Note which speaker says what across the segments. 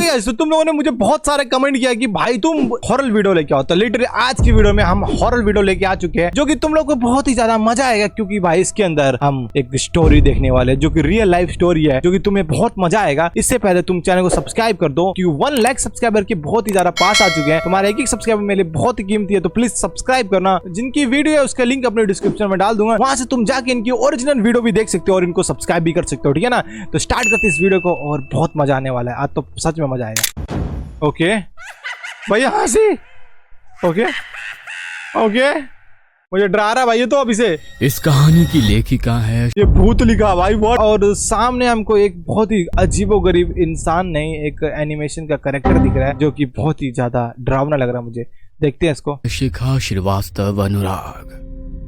Speaker 1: Guys, तो तुम लोगों ने मुझे बहुत सारे कमेंट किया कि भाई तुम हॉरर वीडियो लेके आओ। तो लिटरली आज की वीडियो में हम हॉरर वीडियो लेके आ चुके हैं, जो कि तुम लोग को बहुत ही ज्यादा मजा आएगा, क्योंकि भाई इसके अंदर हम एक स्टोरी देखने वाले हैं जो कि रियल लाइफ स्टोरी है, जो कि तुम्हें बहुत मजा आएगा। इससे पहले तुम चैनल को सब्सक्राइब कर दो, क्योंकि 1 लाख सब्सक्राइबर के बहुत ही ज्यादा पास आ चुके हैं। तुम्हारे एक सब्सक्राइबर मेरे लिए बहुत ही कीमती है, तो प्लीज सब्सक्राइब करना। जिनकी वीडियो है उसका लिंक अपने डिस्क्रिप्शन में डाल दूंगा, वहां से तुम जाके इनकी ओरिजिनल वीडियो भी देख सकते हो और इनको सब्सक्राइब भी कर सकते हो, ठीक है ना। तो स्टार्ट करते इस वीडियो को, और बहुत मजा आने वाला है आज तो, सच में मजा आएगा। ओके भाई, यहाँ से ओके ओके, मुझे डरा रहा है भाई ये तो अभी से।
Speaker 2: इस कहानी की लेखिका है,
Speaker 1: ये भूत लिखा भाई बहुत, और सामने हमको एक बहुत ही अजीबोगरीब इंसान नहीं, एक एनिमेशन का कैरेक्टर दिख रहा है जो कि बहुत ही ज्यादा डरावना लग रहा है मुझे। देखते हैं इसको।
Speaker 2: शिखा श्रीवास्तव अनुराग।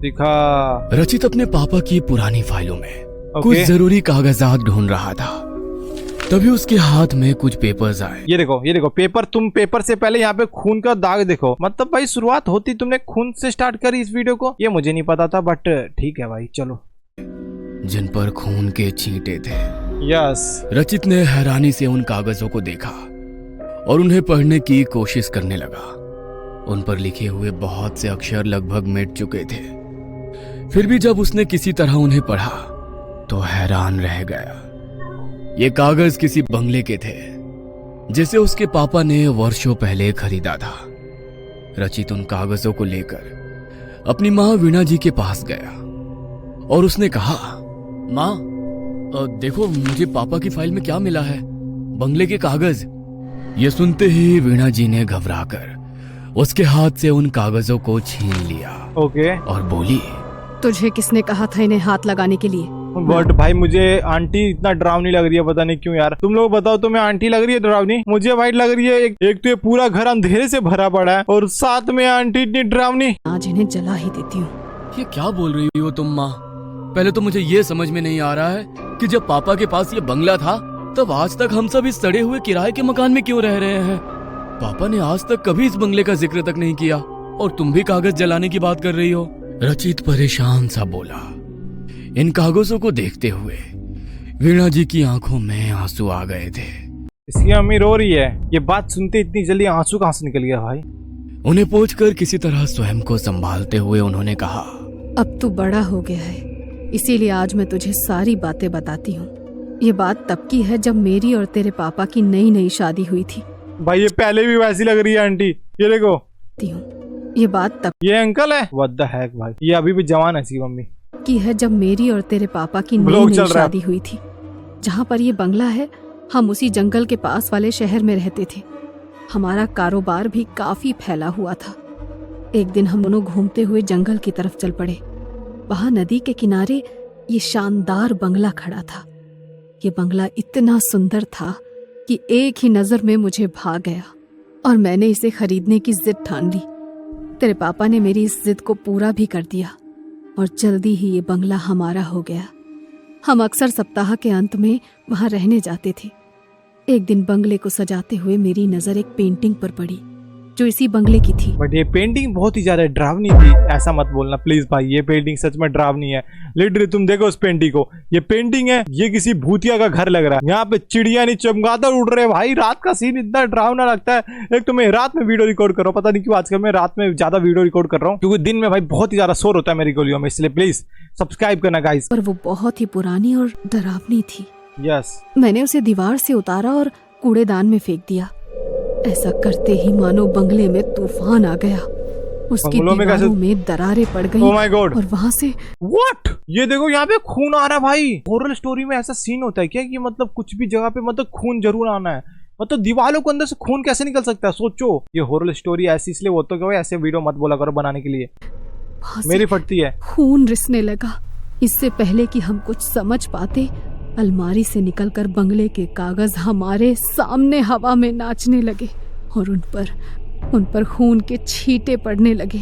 Speaker 1: दिखा।
Speaker 2: रचित अपने पापा की पुरानी फाइलों में कुछ
Speaker 1: ओके।
Speaker 2: जरूरी कागजात ढूंढ रहा था, तभी उसके हाथ में कुछ पेपर्स आए।
Speaker 1: ये देखो पेपर। तुम पेपर से पहले यहाँ पे खून का दाग देखो, मतलब भाई शुरुआत होती तुमने खून से स्टार्ट करी इस वीडियो को, ये मुझे नहीं पता था, बट ठीक है भाई चलो।
Speaker 2: जिन पर खून के छींटे थे।
Speaker 1: यस।
Speaker 2: रचित ने हैरानी से उन कागजों को देखा और उन्हें पढ़ने की कोशिश करने लगा। उन पर लिखे हुए बहुत से अक्षर लगभग मिट चुके थे, फिर भी जब उसने किसी तरह उन्हें पढ़ा तो हैरान रह गया। ये कागज किसी बंगले के थे जिसे उसके पापा ने वर्षों पहले खरीदा था। रचित उन कागजों को लेकर अपनी माँ वीणा जी के पास गया और उसने कहा, माँ देखो मुझे पापा की फाइल में क्या मिला है, बंगले के कागज। ये सुनते ही वीणा जी ने घबराकर उसके हाथ से उन कागजों को छीन लिया।
Speaker 1: ओके।
Speaker 2: और बोली,
Speaker 3: तुझे किसने कहा था इन्हें हाथ लगाने के लिए?
Speaker 1: बट भाई मुझे आंटी इतना डरावनी लग रही है, पता नहीं क्यों यार। तुम लोग बताओ, तुम्हें आंटी लग रही है डरावनी? मुझे वाइट लग रही है। एक तो ये पूरा घर अंधेरे से भरा पड़ा है और साथ में आंटी इतनी डरावनी।
Speaker 3: आज इन्हें जला ही देती हूँ।
Speaker 2: ये क्या बोल रही हो तुम माँ? पहले तो मुझे ये समझ में नहीं आ रहा है कि जब पापा के पास ये बंगला था तब आज तक हम सब इस सड़े हुए किराए के मकान में क्यों रह रहे हैं? पापा ने आज तक कभी इस बंगले का जिक्र तक नहीं किया और तुम भी कागज जलाने की बात कर रही हो। रचित परेशान सा बोला। इन कागजों को देखते हुए वीणा जी की आंखों में आंसू आ गए थे।
Speaker 1: इसकी मम्मी रो रही है। ये बात सुनते इतनी जल्दी आंसू कहां से निकल गया भाई?
Speaker 2: उन्हें पोंछकर किसी तरह स्वयं को संभालते हुए उन्होंने कहा,
Speaker 3: अब तू बड़ा हो गया है, इसीलिए आज मैं तुझे सारी बातें बताती हूँ। ये बात तब की है जब मेरी और तेरे पापा की नई शादी हुई थी।
Speaker 1: भाई ये पहले भी वैसी लग रही है आंटी, ये देखो।
Speaker 3: ये बात तब
Speaker 1: ये अंकल है? व्हाट द हेक भाई, ये अभी भी जवान है इसकी मम्मी
Speaker 3: की है जब मेरी और तेरे पापा की
Speaker 1: ब्लॉग चल
Speaker 3: नई
Speaker 1: रहा है।
Speaker 3: शादी हुई थी। जहाँ पर ये बंगला है, हम उसी जंगल के पास वाले शहर में रहते थे। हमारा कारोबार भी काफी फैला हुआ था। एक दिन हम दोनों घूमते हुए जंगल की तरफ चल पड़े। वहाँ नदी के किनारे ये शानदार बंगला खड़ा था। ये बंगला इतना सुंदर था कि एक ही नजर में मुझे भा गया और मैंने इसे खरीदने की जिद ठान ली। तेरे पापा ने मेरी इस जिद को पूरा भी कर दिया और जल्दी ही ये बंगला हमारा हो गया। हम अक्सर सप्ताह के अंत में वहां रहने जाते थे। एक दिन बंगले को सजाते हुए मेरी नजर एक पेंटिंग पर पड़ी जो इसी बंगले की थी।
Speaker 1: बट ये पेंटिंग बहुत ही ज्यादा डरावनी थी। ऐसा मत बोलना प्लीज भाई, ये पेंटिंग सच में डरावनी है। लिटरली तुम देखो उस पेंटिंग को, ये पेंटिंग है, ये किसी भूतिया का घर लग रहा है। यहाँ पे चिड़िया नहीं चमगादड़ उड़ रहे भाई। रात का सीन इतना डरावना लगता है। एक तो मैं रात में वीडियो रिकॉर्ड कर रहा हूँ, पता नहीं क्यों आजकल मैं रात में ज्यादा वीडियो रिकॉर्ड कर रहा हूँ, क्योंकि दिन में भाई बहुत ही ज्यादा शोर होता है मेरी गलियों में, इसलिए प्लीज सब्सक्राइब करना गाइस।
Speaker 3: पर वो बहुत ही पुरानी और डरावनी थी।
Speaker 1: यस।
Speaker 3: मैंने उसे दीवार से उतारा और कूड़ेदान में फेंक दिया। ऐसा करते ही मानो बंगले में तूफान आ गया। उसकी दीवारों में दरारें पड़ गई।
Speaker 1: Oh my God!
Speaker 3: और वहाँ से
Speaker 1: What? ये देखो यहाँ पे खून आ रहा है भाई। हॉरर स्टोरी में ऐसा सीन होता है क्या कि मतलब कुछ भी जगह पे मतलब खून जरूर आना है? मतलब दीवारों के अंदर से खून कैसे निकल सकता है? सोचो, ये हॉरर स्टोरी ऐसी इसलिए वो तो क्या ऐसे वीडियो मत बोला करो बनाने के लिए, मेरी फटती है। खून
Speaker 3: रिसने लगा। इससे पहले कि हम कुछ समझ पाते, अलमारी से निकलकर बंगले के कागज हमारे सामने हवा में नाचने लगे और उन पर खून के छींटे पड़ने लगे।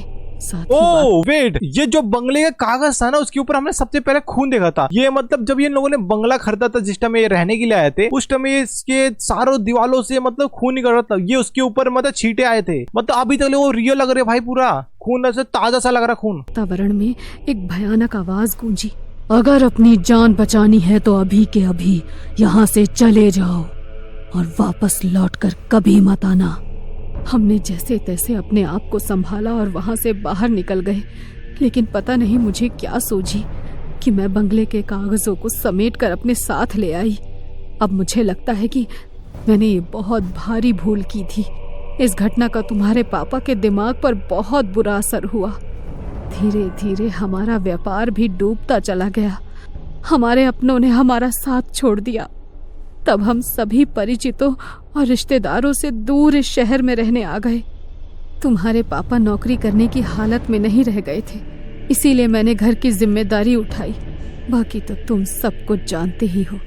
Speaker 1: ओह वेट, ये जो बंगले का कागज था ना उसके ऊपर हमने सबसे पहले खून देखा था। ये मतलब जब ये लोगों ने बंगला खरीदा था, जिस टाइम ये रहने के लिए आए थे, उस टाइम ये इसके सारों दीवालों से मतलब खून निकल रहा था। ये उसके ऊपर मतलब छींटे आए थे। मतलब अभी तक वो रियल लग रहे भाई, पूरा खून ऐसे ताजा सा लग रहा खून।
Speaker 3: वातावरण में एक भयानक आवाज गूंजी, अगर अपनी जान बचानी है तो अभी के अभी यहाँ से चले जाओ। और वापस लौटकर कभी मत आना। हमने जैसे तैसे अपने आप को संभाला और वहां से बाहर निकल गए, लेकिन पता नहीं मुझे क्या सूझी कि मैं बंगले के कागजों को समेटकर अपने साथ ले आई। अब मुझे लगता है कि मैंने ये बहुत भारी भूल की थी। इस घटना का तुम्हारे पापा के दिमाग पर बहुत बुरा असर हुआ। धीरे धीरे हमारा व्यापार भी डूबता चला गया। हमारे अपनों ने हमारा साथ छोड़ दिया। तब हम सभी परिचितों और रिश्तेदारों से दूर इस शहर में रहने आ गए। तुम्हारे पापा नौकरी करने की हालत में नहीं रह गए थे, इसीलिए मैंने घर की जिम्मेदारी उठाई। बाकी तो तुम सब कुछ जानते ही हो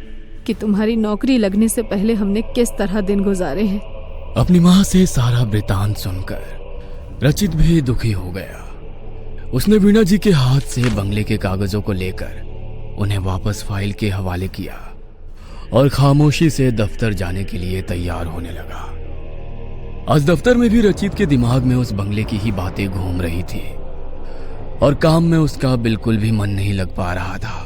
Speaker 3: कि तुम्हारी नौकरी लगने से पहले हमने किस तरह दिन गुजारे हैं।
Speaker 2: अपनी माँ से सारा वृतांत सुनकर रचित भी दुखी हो गया। उसने वीणा जी के हाथ से बंगले के कागजों को लेकर उन्हें वापस फाइल के हवाले किया और खामोशी से दफ्तर जाने के लिए तैयार होने लगा। आज दफ्तर में भी रचित के दिमाग में उस बंगले की ही बातें घूम रही थी और काम में उसका बिल्कुल भी मन नहीं लग पा रहा था।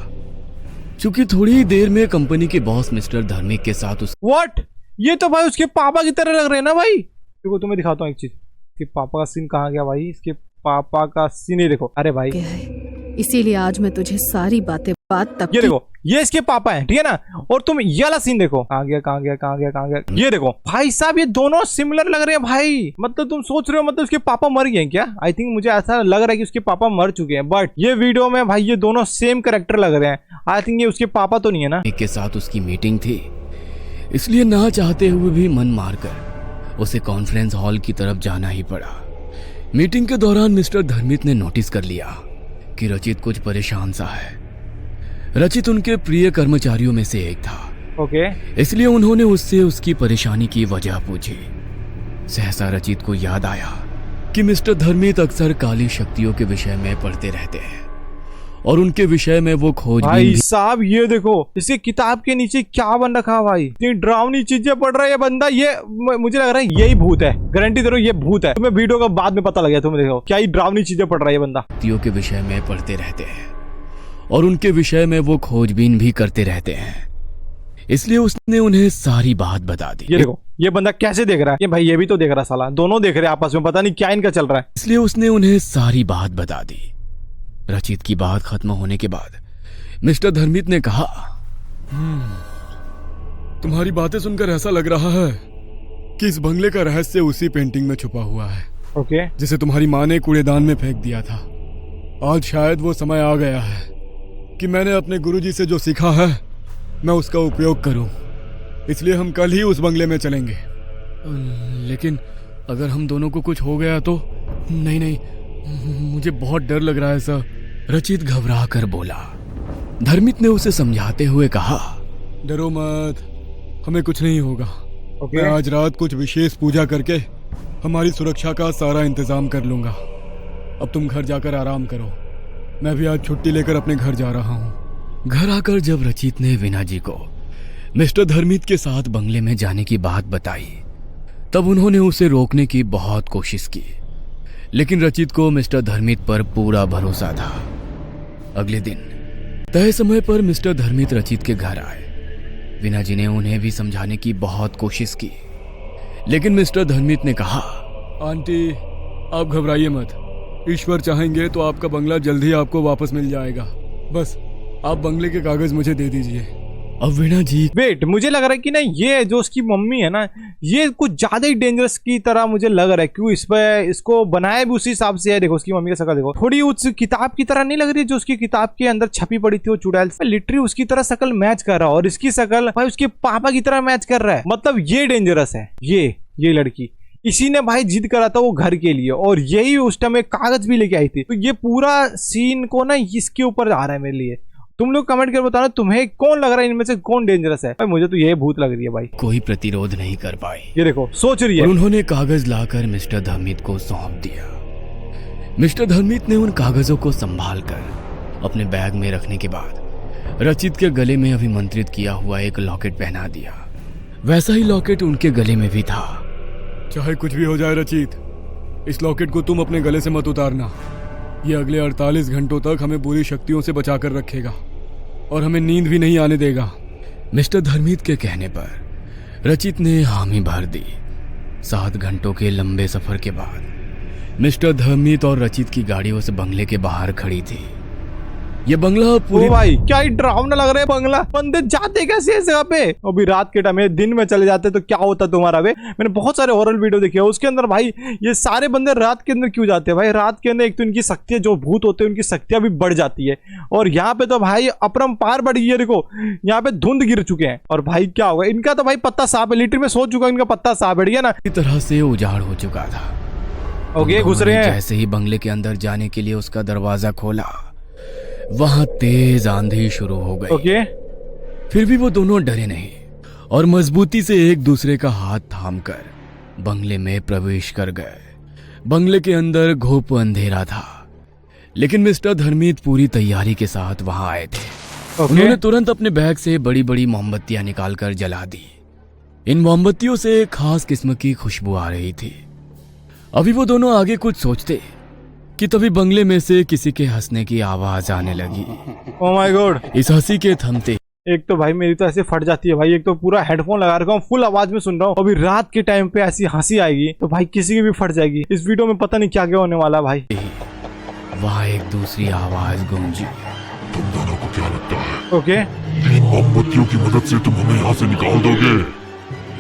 Speaker 2: क्योंकि थोड़ी ही देर में कंपनी के बॉस मिस्टर धर्मिक के साथ
Speaker 1: व्हाट, ये तो भाई उसके पापा की तरह लग रहे हैं ना भाई। देखो तुम्हें दिखाता हूँ एक चीज, इसके पापा का सीन कहाँ गया भाई। इसके पापा का सीन ही देखो। अरे भाई
Speaker 3: इसीलिए आज मैं तुझे सारी बात तब
Speaker 1: ये देखो, ये इसके पापा हैं, ठीक है ना। और तुम ये वाला सीन देखो, कहाँ गया कहाँ गया कहाँ गया कहाँ गया। ये देखो भाई साहब, ये दोनों सिमिलर लग रहे हैं भाई। मतलब तुम सोच रहे हो मतलब उसके पापा मर गए हैं क्या? आई थिंक मुझे ऐसा लग रहा है कि उसके पापा मर चुके हैं, बट ये वीडियो में भाई ये दोनों सेम कैरेक्टर लग रहे हैं। आई थिंक ये उसके पापा तो नहीं है ना।
Speaker 2: के साथ उसकी मीटिंग थी, इसलिए ना चाहते हुए भी मन मारकर उसे कॉन्फ्रेंस हॉल की तरफ जाना ही पड़ा। मीटिंग के दौरान मिस्टर धर्मित ने नोटिस कर लिया कि रचित कुछ परेशान सा है। रचित उनके प्रिय कर्मचारियों में से एक था।
Speaker 1: ओके।
Speaker 2: इसलिए उन्होंने उससे उसकी परेशानी की वजह पूछी। सहसा रचित को याद आया कि मिस्टर धर्मित अक्सर काली शक्तियों के विषय में पढ़ते रहते हैं और उनके विषय में वो खोज
Speaker 1: भाई साहब ये देखो, इसके किताब के नीचे क्या बन रखा है भाई। इतनी डरावनी चीजें पढ़ रहा है ये बंदा। ये मुझे लग रहा है यही भूत है, गारंटी दे रहा हूं ये भूत है। तुम्हें वीडियो का बाद में पता लग गया। तुम्हें देखो क्या ही डरावनी चीजें पढ़ रहा है ये बंदा।
Speaker 2: शक्तियों के विषय में पढ़ते रहते हैं और उनके विषय में वो खोजबीन भी करते रहते हैं। इसलिए उसने उन्हें सारी बात बता दी।
Speaker 1: ये देखो ये बंदा कैसे देख रहा है। ये भाई ये भी तो देख रहा है साला, दोनों देख रहे हैं आपस में, पता नहीं क्या इनका चल रहा है।
Speaker 2: इसलिए उसने उन्हें सारी बात बता दी। रचित की बात खत्म होने के बाद मिस्टर धर्मित ने कहा, तुम्हारी बातें सुनकर ऐसा लग रहा है कि इस बंगले का रहस्य उसी पेंटिंग में छुपा हुआ है।
Speaker 1: ओके।
Speaker 2: जिसे तुम्हारी माँ ने कूड़ेदान में फेंक दिया था। आज शायद वो समय आ गया है कि मैंने अपने गुरुजी से जो सीखा है मैं उसका उपयोग करूं। इसलिए हम कल ही उस बंगले में चलेंगे। लेकिन अगर हम दोनों को कुछ हो गया तो? नहीं, मुझे बहुत डर लग रहा है सर। रचित घबरा कर बोला। धर्मित ने उसे समझाते हुए कहा, डरो मत, हमें कुछ नहीं होगा। मैं आज रात कुछ विशेष पूजा करके हमारी सुरक्षा का सारा इंतजाम कर लूंगा। अब तुम घर जाकर आराम करो। मैं भी आज छुट्टी लेकर अपने घर जा रहा हूँ। घर आकर जब रचित ने वीणा जी को मिस्टर धर्मित के साथ बंगले में जाने की बात बताई, तब उन्होंने उसे रोकने की बहुत कोशिश की, लेकिन रचित को मिस्टर धर्मित पर पूरा भरोसा था। अगले दिन तय समय पर मिस्टर धर्मित रचित के घर आए। वीणा जी ने उन्हें भी समझाने की बहुत कोशिश की, लेकिन मिस्टर धर्मित ने कहा, आंटी आप घबराइए मत। ईश्वर चाहेंगे तो आपका बंगला जल्द ही आपको वापस मिल जाएगा। बस आप बंगले के कागज मुझे दे दीजिए। अब वीणा जी
Speaker 1: वेट, मुझे लग रहा है कि ना ये जो उसकी मम्मी है ना, ये कुछ ज्यादा ही डेंजरस की तरह मुझे लग रहा है। क्यों इस पे इसको बनाया भी उसी हिसाब से है। देखो उसकी मम्मी का शक्ल देखो, थोड़ी उस किताब की तरह नहीं लग रही जो उसकी किताब के अंदर छपी पड़ी थी वो चुड़ैल। लिटरली उसकी तरह शक्ल मैच कर रहा है और इसकी शक्ल भाई उसके पापा की तरह मैच कर रहा है। मतलब ये डेंजरस है। ये लड़की, इसी ने भाई जिद करा था वो घर के लिए और यही उस टाइम एक कागज भी लेके आई थी। तो ये पूरा सीन को ना इसके ऊपर आ रहा है मेरे लिए। तुम लोग कमेंट कर बताना तुम्हें कौन लग रहा है इनमें से, कौन डेंजरस है। भाई मुझे तो ये भूत लग रही है भाई।
Speaker 2: कोई प्रतिरोध नहीं कर पाई।
Speaker 1: ये देखो सोच रही है।
Speaker 2: उन्होंने कागज लाकर मिस्टर धर्मित को सौंप दिया। मिस्टर धर्मित ने उन कागजों को संभाल कर अपने बैग में रखने के बाद रचित के गले में अभिमंत्रित किया हुआ एक लॉकेट पहना दिया। वैसा ही लॉकेट उनके गले में भी था। चाहे कुछ भी हो जाए रचित, इस लॉकेट को तुम अपने गले से मत उतारना। ये अगले 48 घंटों तक हमें बुरी शक्तियों से बचाकर रखेगा और हमें नींद भी नहीं आने देगा। मिस्टर धर्मित के कहने पर रचित ने हामी भर दी। 7 घंटों के लंबे सफर के बाद मिस्टर धर्मित और रचित की गाड़ी उस बंगले के बाहर खड़ी थी। ये बंगला
Speaker 1: ओ
Speaker 2: पूरी
Speaker 1: भाई क्या ही डरावना लग रहा है बंगला। बंदे जाते कैसे इस जगह पे? अभी रात के टाइम में, दिन में चले जाते तो क्या होता तुम्हारा बे? मैंने बहुत सारे हॉरर वीडियो देखे हैं, उसके अंदर भाई ये सारे बंदे रात के अंदर क्यों जाते हैं भाई? रात के अंदर एक तो इनकी शक्तियां, जो भूत होते हैं उनकी शक्तियां भी बढ़ जाती है, और यहाँ पे तो भाई अपरंपार बढ़ गई है। देखो यहाँ पे धुंध गिर चुके हैं, और भाई क्या होगा इनका? तो भाई पत्ता साफ है, लिटर में सोच चुका इनका पत्ता साफ बढ़ गया ना,
Speaker 2: तरह से उजाड़ हो चुका था।
Speaker 1: ओके घुस रहे हैं।
Speaker 2: जैसे ही बंगले के अंदर जाने के लिए उसका दरवाजा खोला, वहां तेज आंधी शुरू हो गई।
Speaker 1: ओके
Speaker 2: फिर भी वो दोनों डरे नहीं और मजबूती से एक दूसरे का हाथ थामकर बंगले में प्रवेश कर गए। बंगले के अंदर घोप अंधेरा था, लेकिन मिस्टर धर्मित पूरी तैयारी के साथ वहां आए थे। उन्होंने तुरंत अपने बैग से बड़ी बड़ी मोमबत्तियां निकालकर जला दी। इन मोमबत्तियों से एक खास किस्म की खुशबू आ रही थी। अभी वो दोनों आगे कुछ सोचते कि तभी बंगले में से किसी के हंसने की आवाज आने लगी।
Speaker 1: Oh my God.
Speaker 2: इस हंसी के थमते
Speaker 1: एक तो भाई मेरी तो ऐसे फट जाती है भाई, एक तो पूरा हेडफोन लगा रखा हूँ, फुल आवाज में सुन रहा हूँ, अभी रात के टाइम पे ऐसी हंसी आएगी तो भाई किसी की भी फट जाएगी। इस वीडियो में पता नहीं क्या क्या होने वाला भाई।
Speaker 2: वहां एक दूसरी आवाज गूंजी।
Speaker 4: तुम दोनों को क्या लगता है
Speaker 1: ओके
Speaker 4: इन मोमबत्तियों की मदद से तुम हमें यहाँ से निकाल दोगे?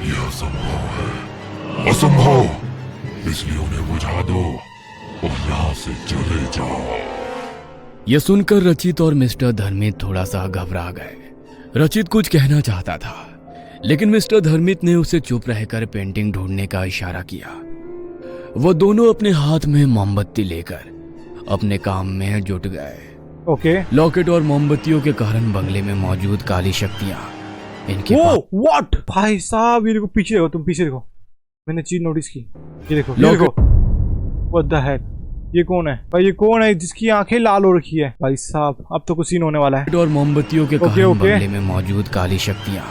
Speaker 4: यह असंभव है, असंभव। इसलिए उन्हें बुझा दो और यहाँ से चले जाओ।
Speaker 2: यह सुनकर रचित और मिस्टर धर्मित थोड़ा सा घबरा गए। रचित कुछ कहना चाहता था, लेकिन मिस्टर धर्मित ने उसे चुप रहकर पेंटिंग ढूंढने का इशारा किया। वो दोनों अपने हाथ में मोमबत्ती लेकर अपने काम में जुट गए।
Speaker 1: ओके
Speaker 2: लॉकेट और मोमबत्तियों के कारण बंगले में मौजूद काली शक्तियां इनके
Speaker 1: वो व्हाट भाई साहब, ये देखो पीछे देखो, तुम पीछे देखो, मैंने चीज नोटिस की। ये देखो ये देखो, व्हाट द हेक, ये कौन है भाई? ये कौन है जिसकी आंखें लाल हो रखी है भाई साहब? अब तो कुछ सीन होने वाला है।
Speaker 2: और मोमबत्तियों के कारण
Speaker 1: ओके।
Speaker 2: बंगले में मौजूद काली शक्तियां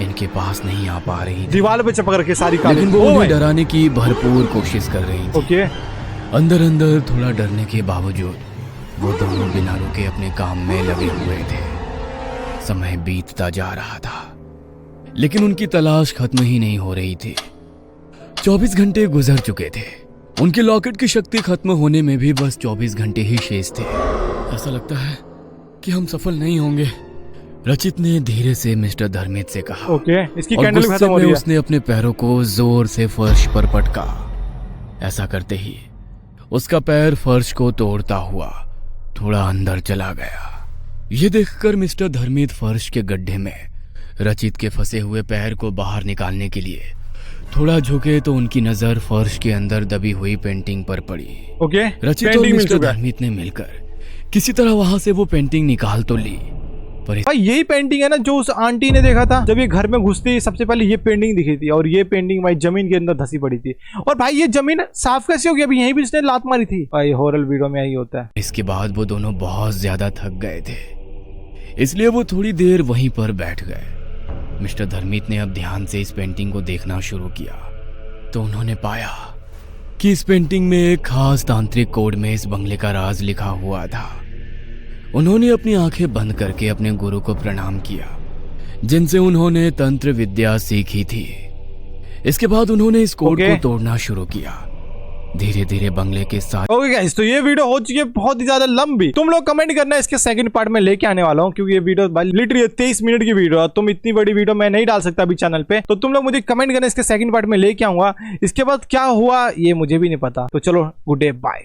Speaker 2: इनके पास नहीं आ पा रही थी।
Speaker 1: दीवार पे चिपक रखे सारी काली।
Speaker 2: लेकिन वो
Speaker 1: ओ
Speaker 2: उन्हें
Speaker 1: भाई।
Speaker 2: डराने की भरपूर कोशिश कर रही थी।
Speaker 1: ओके
Speaker 2: अंदर अंदर थोड़ा डरने के बावजूद वो दोनों बिना रुके अपने काम में लगे हुए थे। समय बीतता जा रहा था, लेकिन उनकी तलाश खत्म ही नहीं हो रही थी। 24 घंटे गुजर चुके थे। उनके लॉकेट की शक्ति खत्म होने में भी बस 24 घंटे ही शेष थे। ऐसा लगता है कि हम सफल नहीं होंगे, रचित ने धीरे से मिस्टर धर्मित से कहा।
Speaker 1: ओके इसकी
Speaker 2: और
Speaker 1: कैंडल
Speaker 2: गुस्से
Speaker 1: खत्म हो
Speaker 2: में
Speaker 1: रही है।
Speaker 2: उसने अपने पैरों को जोर से फर्श पर पटका। ऐसा करते ही उसका पैर फर्श को तोड़ता हुआ थोड़ा अंदर चला गया। ये देखकर मिस्टर धर्मित फर्श के गड्ढे में रचित के फंसे हुए पैर को बाहर निकालने के लिए थोड़ा झुके तो उनकी नजर फर्श के अंदर दबी हुई पेंटिंग पर पड़ी।
Speaker 1: ओके
Speaker 2: रचित और
Speaker 1: पेंटिंग मिल
Speaker 2: मिस्टर
Speaker 1: चुका है।
Speaker 2: धर्मित ने मिलकर किसी तरह वहां से वो पेंटिंग निकाल तो ली, पर
Speaker 1: भाई यही पेंटिंग है ना जो उस आंटी ने देखा था जब ये घर में घुसती ही सबसे पहले ये पेंटिंग दिखी थी, और ये पेंटिंग भाई जमीन के अंदर धसी पड़ी थी। और भाई ये जमीन साफ कैसे हो गई? अभी यहीं भी इसने लात मारी थी। भाई हॉरर वीडियो में यही होता है।
Speaker 2: इसके बाद वो दोनों बहुत ज्यादा थक गए थे, इसलिए वो थोड़ी देर वहीं पर बैठ गए। मिस्टर धर्मित ने अब ध्यान से इस पेंटिंग को देखना शुरू किया तो उन्होंने पाया कि इस पेंटिंग में एक खास तांत्रिक कोड में इस बंगले का राज लिखा हुआ था। उन्होंने अपनी आंखें बंद करके अपने गुरु को प्रणाम किया, जिनसे उन्होंने तंत्र विद्या सीखी थी। इसके बाद उन्होंने इस कोड को तोड़ना शुरू किया। धीरे धीरे बंगले के साथ
Speaker 1: ओके गाइस, तो ये वीडियो हो चुकी है बहुत ही ज्यादा लंबी। तुम लोग कमेंट करना, इसके सेकंड पार्ट में लेके आने वाला हूँ, क्योंकि ये वीडियो लिटरली 23 मिनट की वीडियो है। तुम इतनी बड़ी वीडियो मैं नहीं डाल सकता अभी चैनल पे, तो तुम लोग मुझे कमेंट करना, इसके सेकंड पार्ट में लेके आऊंगा। इसके बाद क्या हुआ ये मुझे भी नहीं पता। तो चलो गुड डे, बाय।